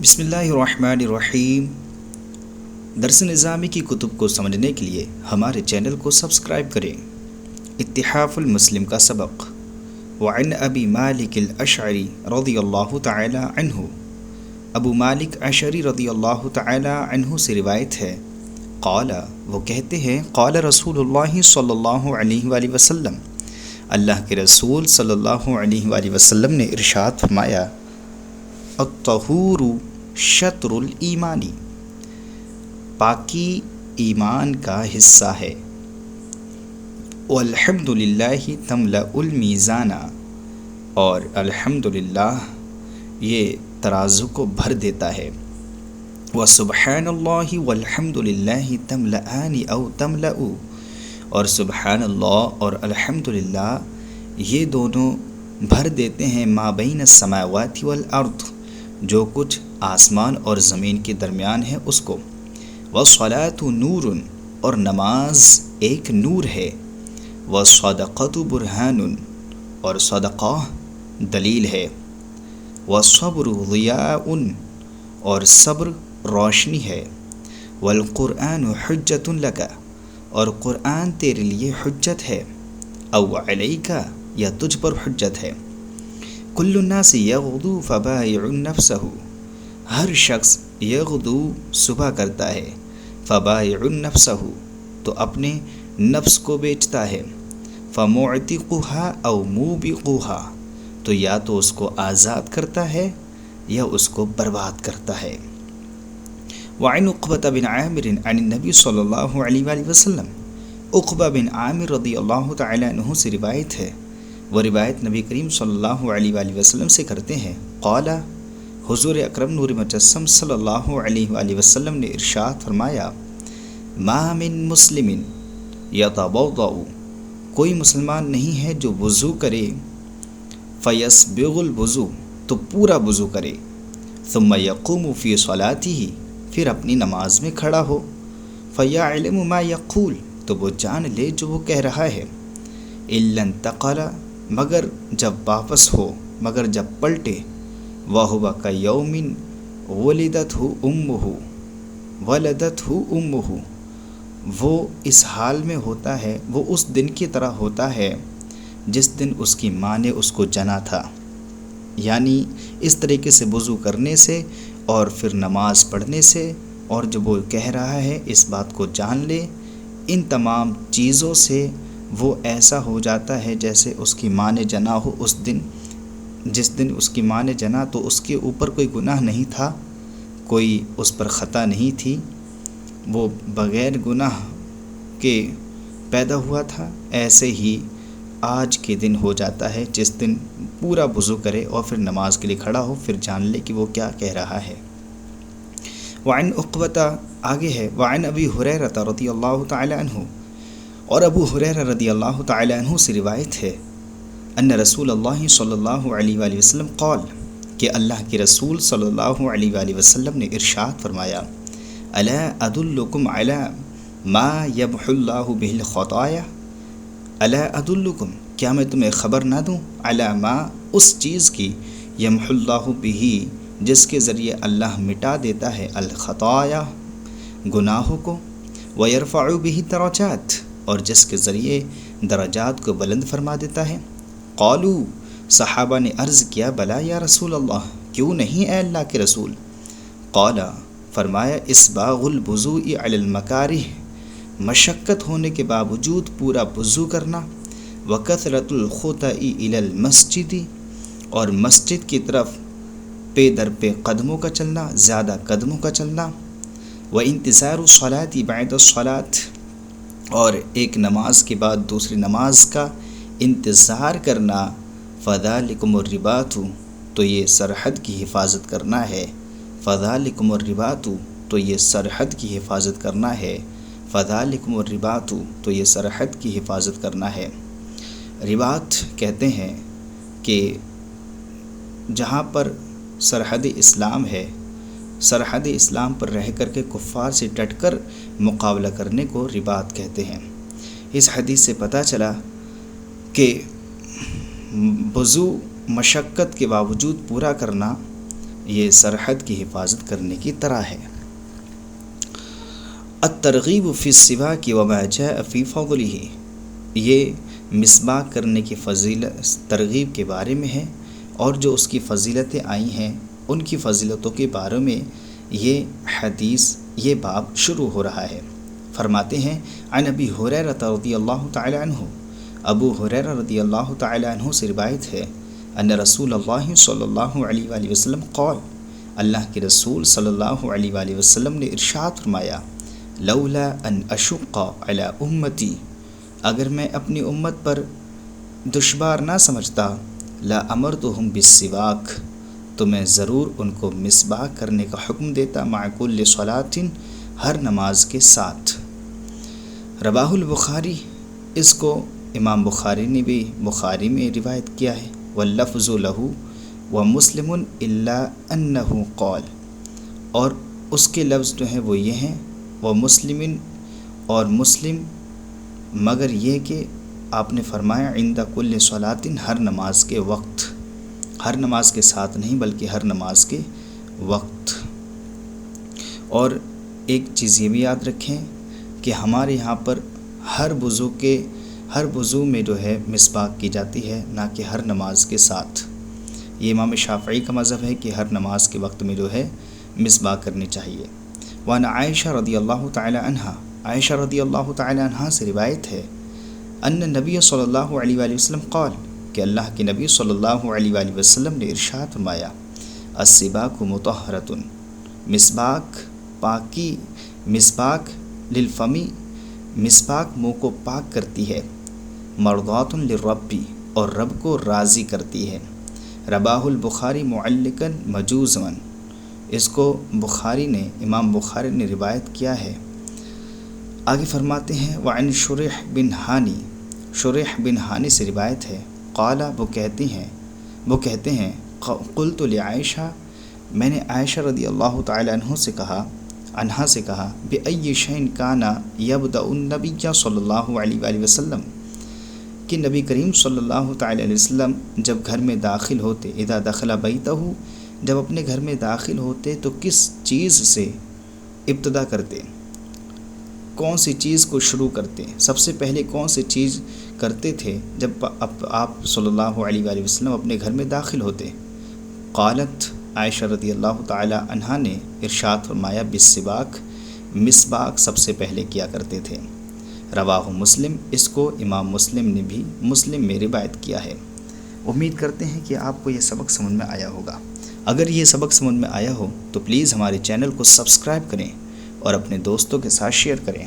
بسم اللہ الرحمن الرحیم۔ درس نظامی کی کتب کو سمجھنے کے لیے ہمارے چینل کو سبسکرائب کریں۔ اتحاف المسلم کا سبق۔ وعن ابی مالک الاشعری رضی اللہ تعالی عنہ، ابو مالک اشعری رضی اللہ تعالی عنہ سے روایت ہے، قال، وہ کہتے ہیں، قال رسول اللہ صلی اللہ علیہ وآلہ وسلم، اللہ کے رسول صلی اللہ علیہ وآلہ وسلم نے ارشاد فرمایا، الطہور شطر الایمانی، پاکی ایمان کا حصہ ہے، والحمد للہ تملأ المیزان، اور الحمدللہ یہ ترازو کو بھر دیتا ہے، وسبحان اللہ والحمد للہ تملأان او تملأ، اور سبحان اللہ اور الحمدللہ یہ دونوں بھر دیتے ہیں ما بین السماوات والارض، جو کچھ آسمان اور زمین کے درمیان ہے اس کو، والصلاۃ نور، اور نماز ایک نور ہے، والصدقۃ برہان، اور صدقہ دلیل ہے، والصبر ضیاء، اور صبر روشنی ہے، والقرآن حجۃ لک، اور قرآن تیرے لیے حجت ہے، او علیک، یا تجھ پر حجت ہے، کل الناس یغدو فبائع نفسہ، ہر شخص یغدو صبح کرتا ہے، فبائع نفسہ، تو اپنے نفس کو بیچتا ہے، فمعتقها او موبقها، تو یا تو اس کو آزاد کرتا ہے یا اس کو برباد کرتا ہے۔ وعن عقبہ بن عامر عن النبی صلی اللہ علیہ وآلہ وسلم، عقبہ بن عامر رضی اللہ تعالی عنہ سے روایت ہے، وہ روایت نبی کریم صلی اللہ علیہ وآلہ وسلم سے کرتے ہیں، قال، حضور اکرم نور مجسم صلی اللہ علیہ وآلہ وسلم نے ارشاد فرمایا، ما من مسلم یتوضأ، کوئی مسلمان نہیں ہے جو وضو کرے، فیسبغ الوضو، تو پورا وضو کرے، ثم یقوم فی صلاتہ، پھر اپنی نماز میں کھڑا ہو، فیعلم ما یقول، تو وہ جان لے جو وہ کہہ رہا ہے، الا انتقل، مگر جب واپس ہو، مگر جب پلٹے، وَهُوَ كَيَوْمٍ وَلِدَتْهُ أُمُّهُ، وہ اس حال میں ہوتا ہے، وہ اس دن کی طرح ہوتا ہے جس دن اس کی ماں نے اس کو جنا تھا، یعنی اس طریقے سے وضو کرنے سے اور پھر نماز پڑھنے سے، اور جب وہ کہہ رہا ہے اس بات کو جان لے، ان تمام چیزوں سے وہ ایسا ہو جاتا ہے جیسے اس کی ماں نے جنا ہو اس دن، جس دن اس کی ماں نے جنا تو اس کے اوپر کوئی گناہ نہیں تھا، کوئی اس پر خطا نہیں تھی، وہ بغیر گناہ کے پیدا ہوا تھا، ایسے ہی آج کے دن ہو جاتا ہے جس دن پورا وضو کرے اور پھر نماز کے لیے کھڑا ہو، پھر جان لے کہ وہ کیا کہہ رہا ہے۔ وعن عقبہ، آگے ہے، وعن ابی ہریرہ رضی اللہ تعالی عنہ، اور ابو ہریرہ رضی اللہ تعالی عنہ سے روایت ہے، ان رسول اللہ صلی اللہ علیہ وآلہ وسلم قال، کہ اللہ کے رسول صلی اللہ علیہ وآلہ وسلم نے ارشاد فرمایا، الا ادلکم علی ما یمحو اللہ بہ الخطایا، الا ادلکم، کیا میں تمہیں خبر نہ دوں، علی ما، اس چیز کی، یمحو اللہ بہ، جس کے ذریعے اللہ مٹا دیتا ہے، الخطایا، گناہوں کو، ویرفع بہ الدرجات، اور جس کے ذریعے درجات کو بلند فرما دیتا ہے۔ قالو، صحابہ نے عرض کیا، بلا یا رسول اللہ، کیوں نہیں اے اللہ کے رسول؟ قال، فرمایا، اسباغ الوضوء علی المکارہ، مشقت ہونے کے باوجود پورا وضو کرنا، وکثرۃ الخطأ الی المسجد، اور مسجد کی طرف پے در پہ قدموں کا چلنا، زیادہ قدموں کا چلنا، وانتظار الصلاۃ بعد الصلاۃ، اور ایک نماز کے بعد دوسری نماز کا انتظار کرنا، فذالکم الرباط، تو یہ سرحد کی حفاظت کرنا ہے، فذالکم الرباط، تو یہ سرحد کی حفاظت کرنا ہے، فذالکم الرباط، تو یہ سرحد کی حفاظت کرنا ہے۔ رباط کہتے ہیں کہ جہاں پر سرحد اسلام ہے، سرحد اسلام پر رہ کر کے کفار سے ڈٹ کر مقابلہ کرنے کو رباط کہتے ہیں۔ اس حدیث سے پتہ چلا کہ وضو مشقت کے باوجود پورا کرنا یہ سرحد کی حفاظت کرنے کی طرح ہے۔ الترغیب فی السواک وما جاء فی فضلہ، یہ مسواک کرنے کی فضیلت ترغیب کے بارے میں ہے، اور جو اس کی فضیلتیں آئی ہیں ان کی فضیلتوں کے بارے میں یہ حدیث، یہ باب شروع ہو رہا ہے۔ فرماتے ہیں عن ابی ہریرہ رضی اللہ تعالی عنہ، ابو ہریرہ رضی اللہ تعالی عنہ سے روایت ہے، ان رسول اللہ صلی اللہ علیہ وآلہ وسلم قال، اللہ کے رسول صلی اللہ علیہ وآلہ وسلم نے ارشاد فرمایا، لولا ان اشق علی امتی، اگر میں اپنی امت پر دشوار نہ سمجھتا، لا امرتہم بالسواک، تو میں ضرور ان کو مسواک کرنے کا حکم دیتا، مع کل صلاۃ، ہر نماز کے ساتھ۔ رواہ البخاری، اس کو امام بخاری نے بھی بخاری میں روایت کیا ہے، واللفظ لہ ومسلم الا انہ قال، اور اس کے لفظ جو ہیں وہ یہ ہیں، ومسلم، اور مسلم، مگر یہ کہ آپ نے فرمایا عند کل صلاۃ، ہر نماز کے وقت، ہر نماز کے ساتھ نہیں بلکہ ہر نماز کے وقت۔ اور ایک چیز یہ بھی یاد رکھیں کہ ہمارے یہاں پر ہر وضو میں جو ہے مسواک کی جاتی ہے، نہ کہ ہر نماز کے ساتھ۔ یہ امام شافعی کا مذہب ہے کہ ہر نماز کے وقت میں جو ہے مسواک کرنی چاہیے۔ وعن عائشہ رضی اللہ تعالی عنہا، عائشہ رضی اللہ تعالی عنہا سے روایت ہے، ان نبی صلی اللہ علیہ وآلہ وسلم قال، کہ اللہ کے نبی صلی اللہ علیہ وآلہ وسلم نے ارشاد فرمایا، السواک مطہرۃ، مسواک پاکی، مسواک للفمی، مسواک منہ کو پاک کرتی ہے، مرضات للرب، اور رب کو راضی کرتی ہے۔ رواہ البخاری معلقا مجوزا، اس کو بخاری نے، امام بخاری نے روایت کیا ہے۔ آگے فرماتے ہیں وعن شریح بن ہانی، شریح بن ہانی سے روایت ہے، قال، وہ کہتے ہیں قلت لعائشہ، میں نے عائشہ رضی اللہ تعالی عنہ سے کہا، بأی شیء کان یبدأ النبی صلی اللہ علیہ وآلہ وسلم، کہ نبی کریم صلی اللہ تعالی علیہ وسلم جب گھر میں داخل ہوتے، اذا دخل بیتہ، جب اپنے گھر میں داخل ہوتے تو کس چیز سے ابتدا کرتے، کون سی چیز کو شروع کرتے، سب سے پہلے کون سی چیز کرتے تھے جب آپ صلی اللہ علیہ وآلہ وسلم اپنے گھر میں داخل ہوتے؟ قالت، عائشہ رضی اللہ تعالی عنہا نے ارشاد فرمایا، بالسواک، مسواک سب سے پہلے کیا کرتے تھے۔ رواہ مسلم، اس کو امام مسلم نے بھی مسلم میں روایت کیا ہے۔ امید کرتے ہیں کہ آپ کو یہ سبق سمجھ میں آیا ہوگا۔ اگر یہ سبق سمجھ میں آیا ہو تو پلیز ہمارے چینل کو سبسکرائب کریں اور اپنے دوستوں کے ساتھ شیئر کریں۔